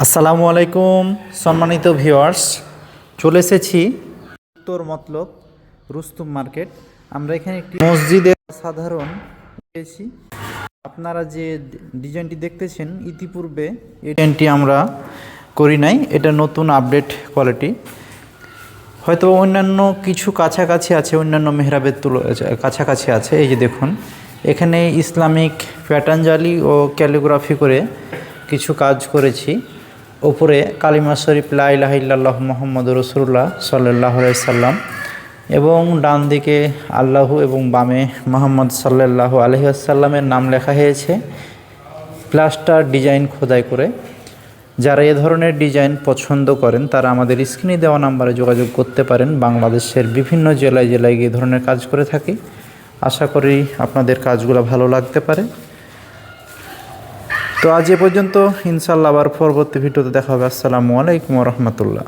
আসসালামু আলাইকুম সম্মানিত ভিউয়ার্স, চলে এসেছি উত্তর মতলব রুস্তুম মার্কেট। আমরা এখানে একটি মসজিদের সাধারণ পেয়েছি। আপনারা যে ডিজাইনটি দেখতেছেন ইতিপূর্বে এই ডিজাইনটি আমরা করি নাই, এটা নতুন আপডেট কোয়ালিটি। হয়তো অন্যান্য কিছু কাছাকাছি আছে, অন্যান্য মেহরাবের কাছাকাছি আছে। এই যে দেখুন, এখানে ইসলামিক প্যাটার্ন জালি ও ক্যালিগ্রাফি করে কিছু কাজ করেছি। উপরে কালিমা শরীফ লা ইলাহা ইল্লাল্লাহু মুহাম্মাদুর রাসূলুল্লাহ সাল্লাল্লাহু আলাইহি সাল্লাম এবং ডান দিকে আল্লাহু এবং বামে মুহাম্মদ সাল্লাল্লাহু আলাইহি ওয়াসাল্লামের নাম লেখা হয়েছে প্লাস্টার ডিজাইন খোদাই করে। যারা এ ধরনের ডিজাইন পছন্দ করেন তারা আমাদের স্ক্রিনে দেওয়া নাম্বারে যোগাযোগ করতে পারেন। বাংলাদেশের বিভিন্ন জেলায় জেলায় এই ধরনের কাজ করে থাকি। আশা করি আপনাদের কাজগুলো ভালো লাগতে পারে। তো আজ এ পর্যন্ত, ইনশাআল্লাহ আবার পরবর্তী ভিডিওতে দেখা হবে। আসসালামু আলাইকুম ওয়া রাহমাতুল্লাহ।